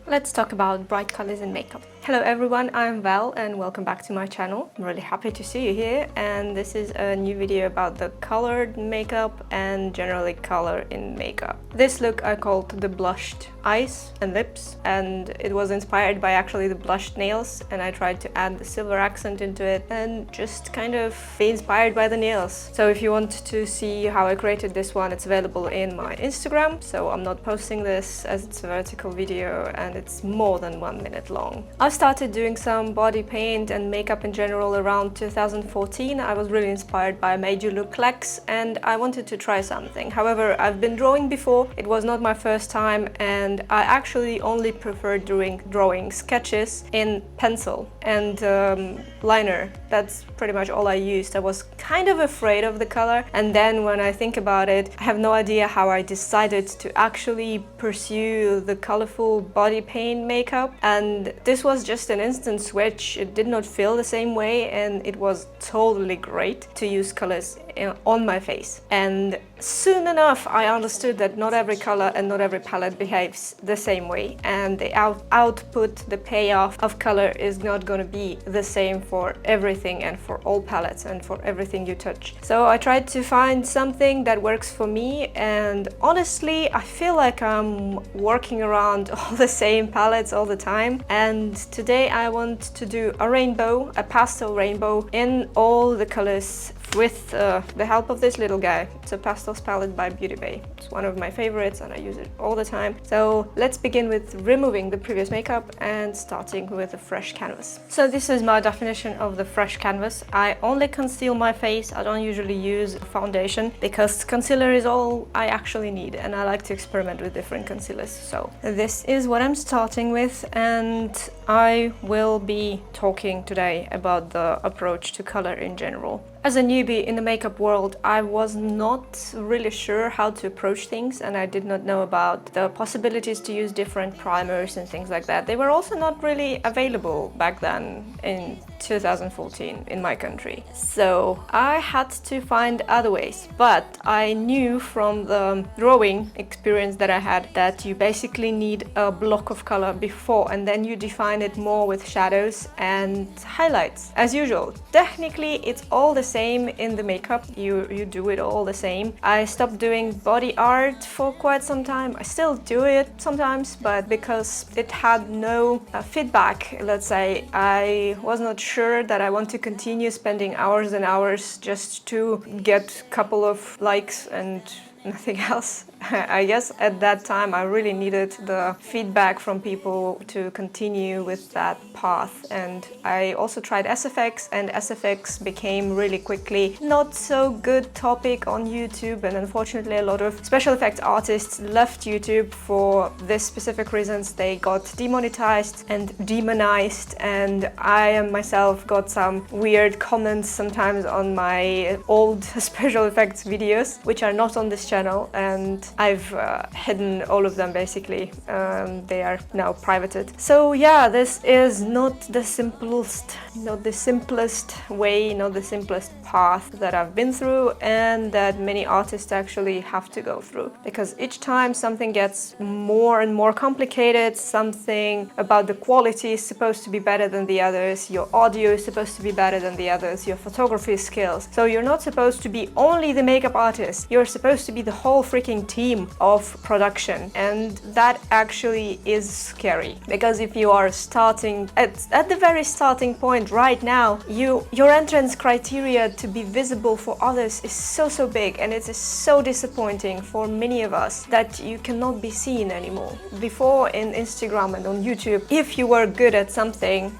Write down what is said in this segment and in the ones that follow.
Let's talk about bright colors in makeup. Hello everyone, I'm Val and welcome back to my channel. I'm really happy to see you here, and this is a new video about the colored makeup and generally color in makeup. This look I called the blushed eyes and lips, and it was inspired by actually the blushed nails, and I tried to add the silver accent into it and just kind of be inspired by the nails. So if you want to see how I created this one, it's available in my Instagram, so I'm not posting this as it's a vertical video and it's more than 1 minute long. I started doing some body paint and makeup in general around 2014. I was really inspired by Made You Look Lex and I wanted to try something. However, I've been drawing before, it was not my first time, and I actually only prefer drawing sketches in pencil and liner. That's pretty much all I used. I was kind of afraid of the color, and then when I think about it, I have no idea how I decided to actually pursue the colorful body paint makeup, and this was just an instant switch. It did not feel the same way and it was totally great to use colors on my face. And soon enough I understood that not every color and not every palette behaves the same way, and the output, the payoff of color is not going to be the same for everything and for all palettes and for everything you touch. So I tried to find something that works for me, and honestly I feel like I'm working around all the same palettes all the time, and today I want to do a rainbow, a pastel rainbow in all the colors with the help of this little guy. It's a Pastels palette by Beauty Bay. It's one of my favorites and I use it all the time. So let's begin with removing the previous makeup and starting with a fresh canvas. So this is my definition of the fresh canvas. I only conceal my face. I don't usually use foundation because concealer is all I actually need, and I like to experiment with different concealers. So this is what I'm starting with, and I will be talking today about the approach to color in general. As a newbie in the makeup world, I was not really sure how to approach things, and I did not know about the possibilities to use different primers and things like that. They were also not really available back then in 2014 in my country. So I had to find other ways, but I knew from the drawing experience that I had that you basically need a block of color before, and then you define it more with shadows and highlights. As usual, technically it's all the same in the makeup. You do it all the same. I stopped doing body art for quite some time. I still do it sometimes, but because it had no feedback, let's say, I was not sure that I want to continue spending hours and hours just to get a couple of likes and nothing else. I guess at that time I really needed the feedback from people to continue with that path, and I also tried SFX, and SFX became really quickly not so good topic on YouTube, and unfortunately a lot of special effects artists left YouTube for this specific reasons. They got demonetized and demonized, and I myself got some weird comments sometimes on my old special effects videos, which are not on this channel, and I've hidden all of them basically. They are now privated. So yeah, this is not the simplest way, not the simplest path that I've been through and that many artists actually have to go through, because each time something gets more and more complicated, something about the quality is supposed to be better than the others, your audio is supposed to be better than the others, your photography skills. So you're not supposed to be only the makeup artist, you're supposed to be the whole freaking team of production, and that actually is scary, because if you are starting at the very starting point right now, your entrance criteria to be visible for others is so big, and it is so disappointing for many of us that you cannot be seen anymore. Before, in Instagram and on YouTube, if you were good at something,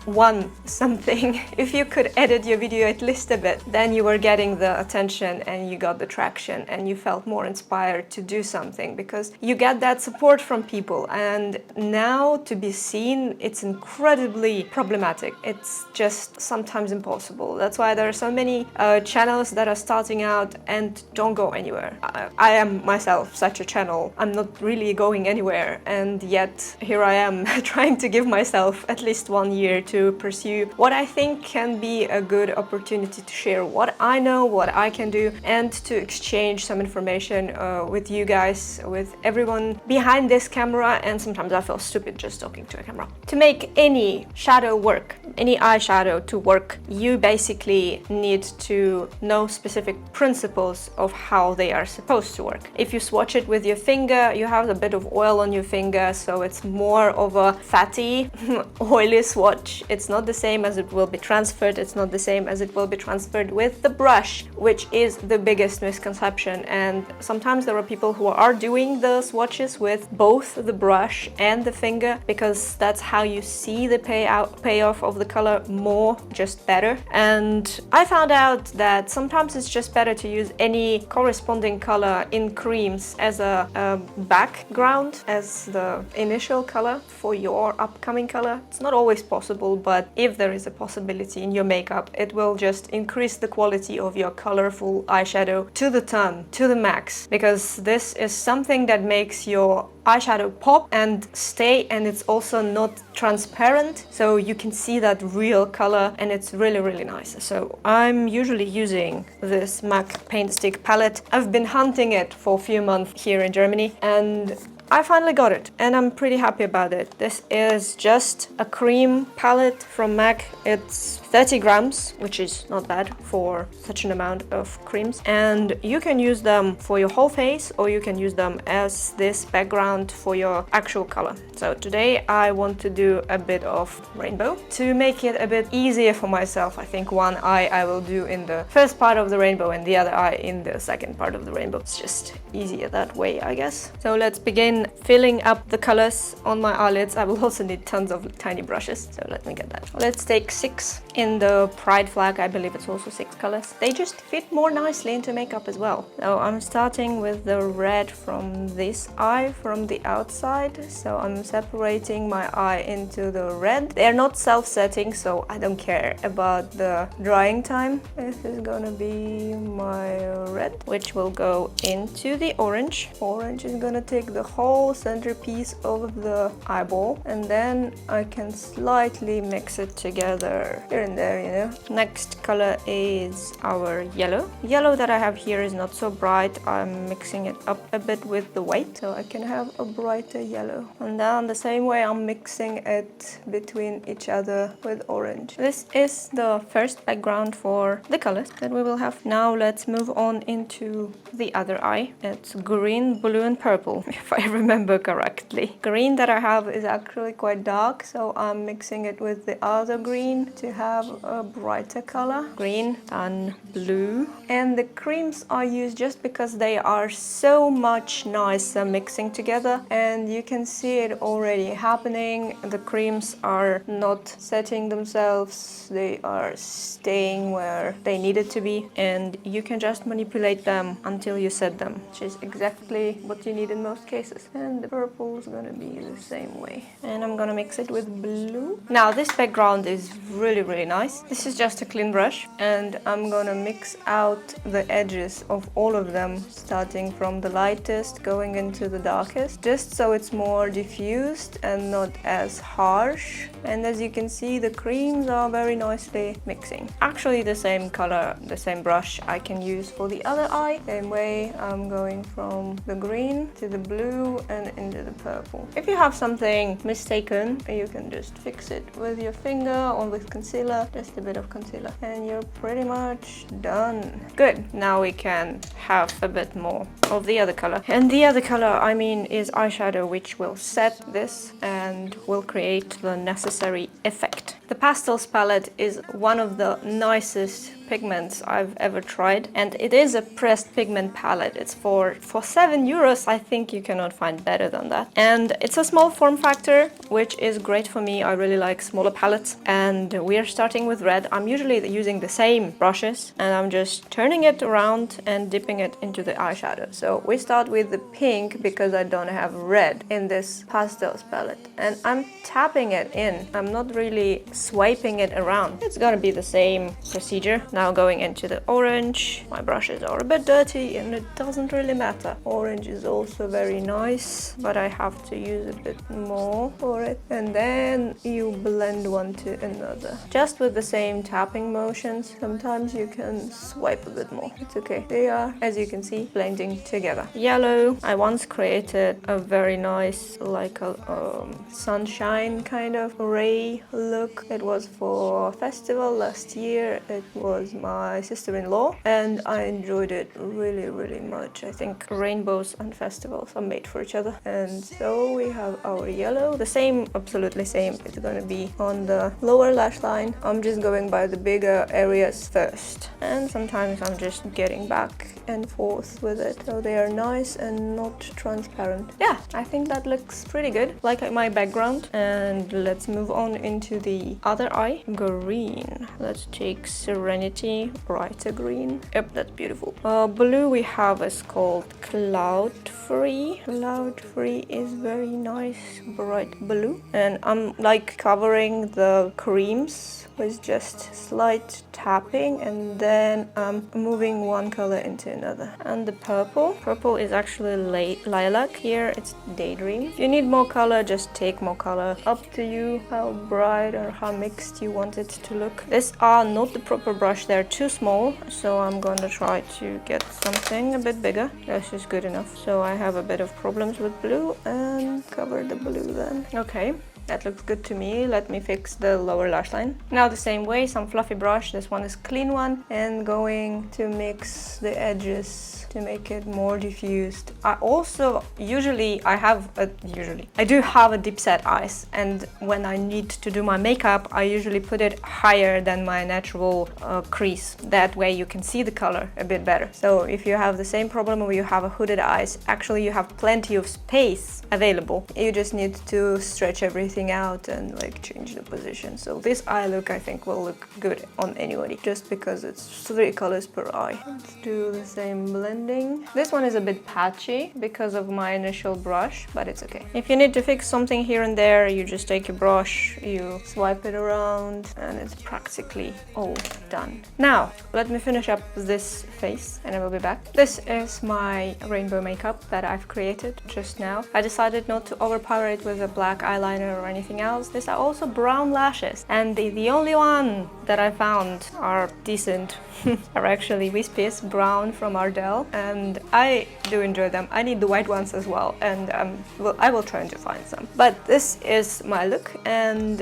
if you could edit your video at least a bit, then you were getting the attention and you got the traction and you felt more inspired to do something, because you get that support from people. And now to be seen, it's incredibly problematic. It's just sometimes impossible. That's why there are so many channels that are starting out and don't go anywhere. I am myself such a channel. I'm not really going anywhere, and yet here I am trying to give myself at least 1 year to pursue what I think can be a good opportunity to share what I know, what I can do, and to exchange some information with you guys guys, with everyone behind this camera, and sometimes I feel stupid just talking to a camera. To make any shadow work, any eyeshadow to work, you basically need to know specific principles of how they are supposed to work. If you swatch it with your finger, you have a bit of oil on your finger, so it's more of a fatty, oily swatch. It's not the same as it will be transferred. It's not the same as it will be transferred with the brush, which is the biggest misconception. And sometimes there are people who are doing the swatches with both the brush and the finger, because that's how you see the payoff of the color more, just better. And I found out that sometimes it's just better to use any corresponding color in creams as a background, as the initial color for your upcoming color. It's not always possible, but if there is a possibility in your makeup, it will just increase the quality of your colorful eyeshadow to the ton, to the max, because this is something that makes your eyeshadow pop and stay, and it's also not transparent, so you can see that real color, and it's really, really nice. So I'm usually using this MAC paint stick palette. I've been hunting it for a few months here in Germany, and I finally got it, and I'm pretty happy about it. This is just a cream palette from MAC. It's 30 grams, which is not bad for such an amount of creams. And you can use them for your whole face, or you can use them as this background for your actual color. So today I want to do a bit of rainbow. To make it a bit easier for myself, I think one eye I will do in the first part of the rainbow and the other eye in the second part of the rainbow. It's just easier that way, I guess. So let's begin filling up the colors on my eyelids. I will also need tons of tiny brushes, so let me get that. Let's take 6. In the Pride flag, I believe it's also 6 colors. They just fit more nicely into makeup as well. So I'm starting with the red from this eye, from the outside. So I'm separating my eye into the red. They're not self-setting, so I don't care about the drying time. This is gonna be my red, which will go into the orange. Orange is gonna take the whole centerpiece of the eyeball, and then I can slightly mix it together here and there, you know. Next color is our yellow. Yellow that I have here is not so bright. I'm mixing it up a bit with the white, so I can have a brighter yellow. And then the same way I'm mixing it between each other with orange. This is the first background for the colors that we will have. Now let's move on into the other eye. It's green, blue and purple, if I remember correctly. Green that I have is actually quite dark, so I'm mixing it with the other green to have a brighter color. Green and blue. And the creams are used just because they are so much nicer mixing together, and you can see it already happening. The creams are not setting themselves, they are staying where they needed to be, and you can just manipulate them until you set them, which is exactly what you need in most cases. And the purple is gonna be the same way. And I'm gonna mix it with blue. Now this background is really, really nice. This is just a clean brush, and I'm gonna mix out the edges of all of them, starting from the lightest going into the darkest, just so it's more diffused and not as harsh. And as you can see, the creams are very nicely mixing. Actually the same color, the same brush I can use for the other eye. Same way, I'm going from the green to the blue and into the purple. If you have something mistaken, you can just fix it with your finger or with concealer, just a bit of concealer, and you're pretty much done. Good, now we can have a bit more of the other color. And the other color, I mean, is eyeshadow, which will set this and will create the necessary effect. The Pastels palette is one of the nicest pigments I've ever tried, and it is a pressed pigment palette. It's for €7. I think you cannot find better than that. And it's a small form factor, which is great for me. I really like smaller palettes. And we are starting with red. I'm usually using the same brushes, and I'm just turning it around and dipping it into the eyeshadow. So we start with the pink because I don't have red in this Pastels palette, and I'm tapping it in. I'm not really swiping it around. It's gonna be the same procedure. Now going into the orange. My brushes are a bit dirty and it doesn't really matter. Orange is also very nice, but I have to use a bit more for it. And then you blend one to another. Just with the same tapping motions. Sometimes you can swipe a bit more. It's okay. They are, as you can see, blending together. Yellow. I once created a very nice, like a sunshine kind of ray look. It was for a festival last year. It was my sister-in-law and I enjoyed it really much. I think rainbows and festivals are made for each other. And so we have our yellow, the same, absolutely same. It's gonna be on the lower lash line. I'm just going by the bigger areas first, and sometimes I'm just getting back and forth with it so they are nice and not transparent. Yeah, I think that looks pretty good, like my background. And let's move on into the other eye. Green. Let's take Serenity, brighter green. Yep, that's beautiful. Blue we have is called Cloud Free. Cloud Free is very nice, bright blue. And I'm like covering the creams with just slight tapping, and then I'm moving one color into another. And the purple. Purple is actually lilac. Here it's Daydream. If you need more color, just take more color. Up to you how bright or how mixed you want it to look. These are not the proper brush, they're too small, so I'm gonna try to get something a bit bigger. This is good enough. So I have a bit of problems with blue and cover the blue then. Okay. That looks good to me. Let me fix the lower lash line. Now the same way, some fluffy brush. This one is clean one, and going to mix the edges to make it more diffused. I also I do have a deep set eyes, and when I need to do my makeup, I usually put it higher than my natural crease. That way you can see the color a bit better. So if you have the same problem where you have a hooded eyes, actually you have plenty of space available. You just need to stretch everything out and like change the position. So this eye look I think will look good on anybody, just because it's 3 colors per eye. Let's do the same blending. This one is a bit patchy because of my initial brush, but it's okay. If you need to fix something here and there, you just take a brush, you swipe it around, and it's practically all done. Now let me finish up this face and I will be back. This is my rainbow makeup that I've created just now. I decided not to overpower it with a black eyeliner or anything else. These are also brown lashes, and the only one that I found are decent are actually Wispies brown from Ardell, and I do enjoy them. I need the white ones as well, and I will try to find some. But this is my look, and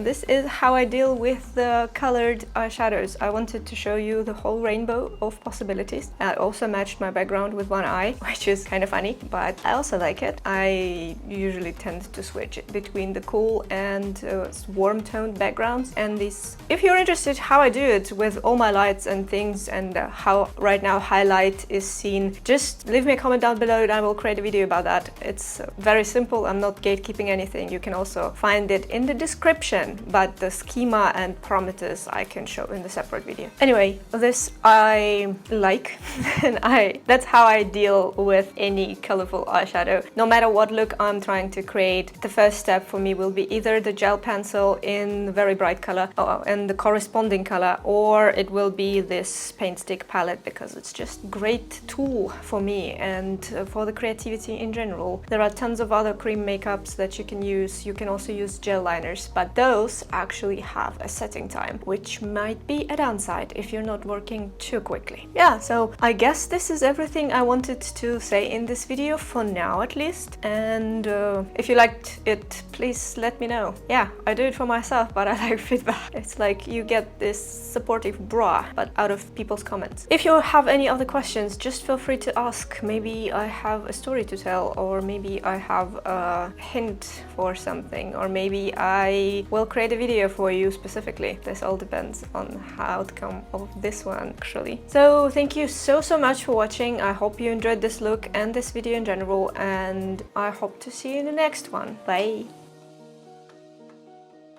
this is how I deal with the colored eyeshadows. I wanted to show you the whole rainbow of possibilities. I also matched my background with one eye, which is kind of funny, but I also like it. I usually tend to switch between the cool and warm toned backgrounds, and these. If you're interested how I do it with all my lights and things, and how right now highlight is seen, just leave me a comment down below and I will create a video about that. It's very simple. I'm not gatekeeping anything. You can also find it in the description, but the schema and parameters I can show in the separate video. Anyway, this I like and that's how I deal with any colorful eyeshadow. No matter what look I'm trying to create, the first step for me will be either the gel pencil in very bright color and the corresponding color, or it will be this paint stick palette, because it's just great tool for me and for the creativity in general. There are tons of other cream makeups that you can use. You can also use gel liners, but those actually have a setting time, which might be a downside if you're not working too quickly. Yeah, so I guess this is everything I wanted to say in this video for now, at least. And if you liked it, please let me know. Yeah, I do it for myself, but I like feedback. It's like you get this supportive bra, but out of people's comments. If you have any other questions, just feel free to ask. Maybe I have a story to tell, or maybe I have a hint for something, or maybe I will create a video for you specifically. This all depends on the outcome of this one, actually. So thank you so much for watching. I hope you enjoyed this look and this video in general, and I hope to see you in the next one. Bye!